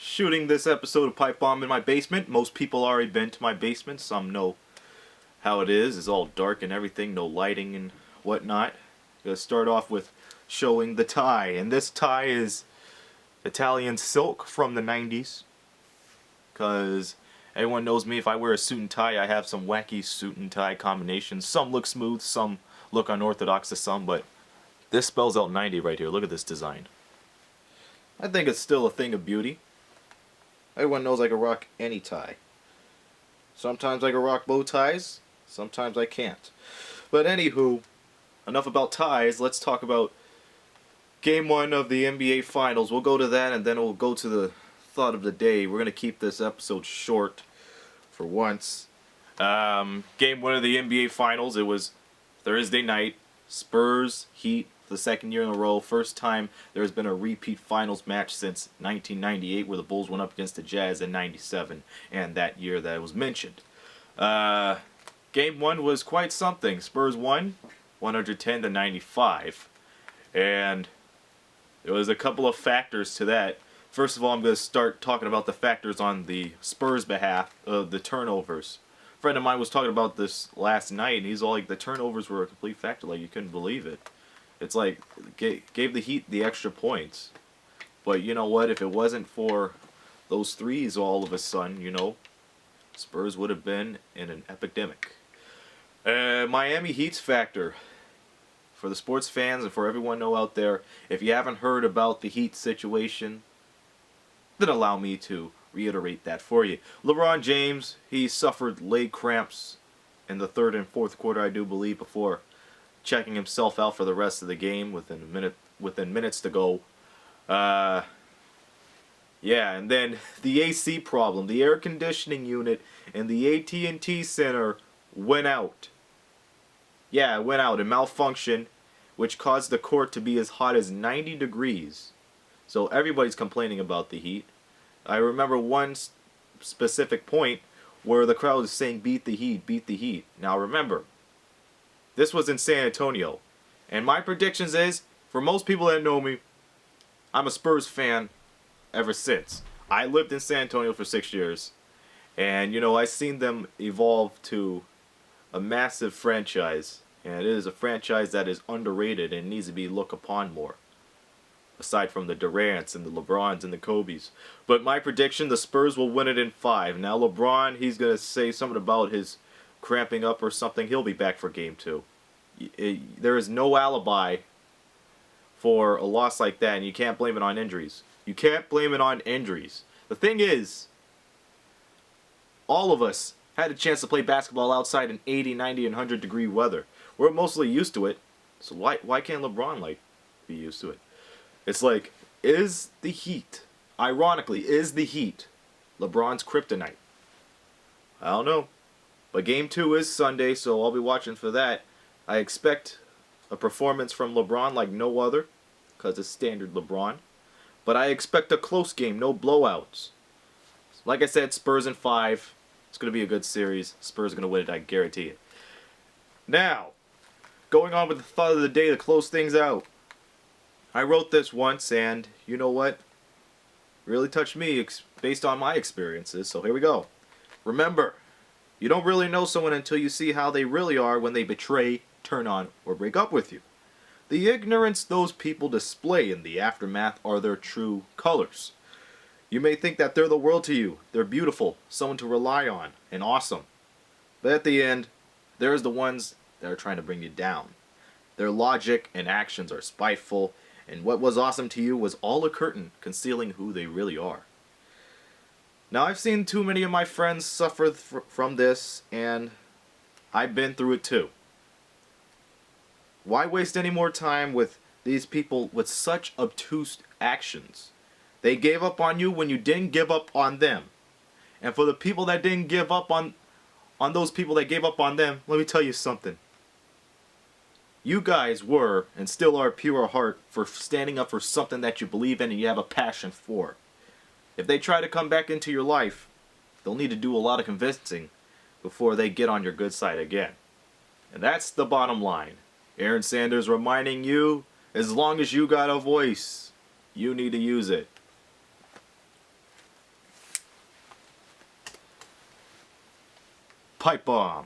shooting this episode of Pipebomb in my basement. Most people already been to my basement. Some know how it is. It's all dark and everything, no lighting and whatnot. Gonna start off with showing the tie, and this tie is Italian silk from the 90s. Cause everyone knows me. If I wear a suit and tie, I have some wacky suit and tie combinations. Some look smooth, some look unorthodox to some, but this spells out 90 right here. Look at this design. I think it's still a thing of beauty. Everyone knows I can rock any tie. Sometimes I can rock bow ties, sometimes I can't. But anywho, enough about ties. Let's talk about Game 1 of the NBA Finals. We'll go to that and then we'll go to the thought of the day. We're going to keep this episode short for once. Game 1 of the NBA Finals, it was Thursday night. Spurs-Heat, the second year in a row. First time there's been a repeat finals match since 1998, where the Bulls went up against the Jazz in 97, and that year that was mentioned. Game 1 was quite something. Spurs won 110-95, and there was a couple of factors to that. First of all, I'm going to start talking about the factors on the Spurs' behalf of the turnovers. A friend of mine was talking about this last night, and he's all like, the turnovers were a complete factor, like you couldn't believe it. It's like, gave the Heat the extra points. But you know what, if it wasn't for those threes all of a sudden, you know, Spurs would have been in an epidemic. Miami Heat's factor. For the sports fans and for everyone know out there, if you haven't heard about the Heat situation, then allow me to reiterate that for you. LeBron James, he suffered leg cramps in the third and fourth quarter, I do believe, before checking himself out for the rest of the game within minutes to go. Yeah, and then the AC problem, the air conditioning unit in the AT&T Center went out. Yeah, it went out. It malfunctioned, which caused the court to be as hot as 90 degrees. So everybody's complaining about the Heat. I remember one specific point where the crowd was saying, beat the Heat, beat the Heat. Now remember, this was in San Antonio. And my predictions is, for most people that know me, I'm a Spurs fan ever since. I lived in San Antonio for 6 years. And, you know, I've seen them evolve to a massive franchise. And it is a franchise that is underrated and needs to be looked upon more. Aside from the Durants and the LeBrons and the Kobes. But my prediction, the Spurs will win it in 5. Now LeBron, he's going to say something about his cramping up or something. He'll be back for Game 2. There is no alibi for a loss like that, and you can't blame it on injuries. You can't blame it on injuries. The thing is, all of us had a chance to play basketball outside in 80, 90, and 100 degree weather. We're mostly used to it, so why can't LeBron be used to it? It's like, is the Heat, ironically, is the Heat LeBron's kryptonite? I don't know. But Game 2 is Sunday, so I'll be watching for that. I expect a performance from LeBron like no other, because it's standard LeBron. But I expect a close game, no blowouts. Like I said, Spurs in 5. It's going to be a good series. Spurs are going to win it, I guarantee it. Now, going on with the thought of the day to close things out. I wrote this once, and you know what? Really touched me based on my experiences, so here we go. Remember, you don't really know someone until you see how they really are when they betray, turn on, or break up with you. The ignorance those people display in the aftermath are their true colors. You may think that they're the world to you, they're beautiful, someone to rely on, and awesome. But at the end, there's the ones that are trying to bring you down. Their logic and actions are spiteful, and what was awesome to you was all a curtain concealing who they really are. Now, I've seen too many of my friends suffer from this, and I've been through it too. Why waste any more time with these people with such obtuse actions? They gave up on you when you didn't give up on them. And for the people that didn't give up on those people that gave up on them, let me tell you something. You guys were, and still are, pure heart for standing up for something that you believe in and you have a passion for. If they try to come back into your life, they'll need to do a lot of convincing before they get on your good side again. And that's the bottom line. Aaron Sanders reminding you, as long as you got a voice, you need to use it. Pipebomb.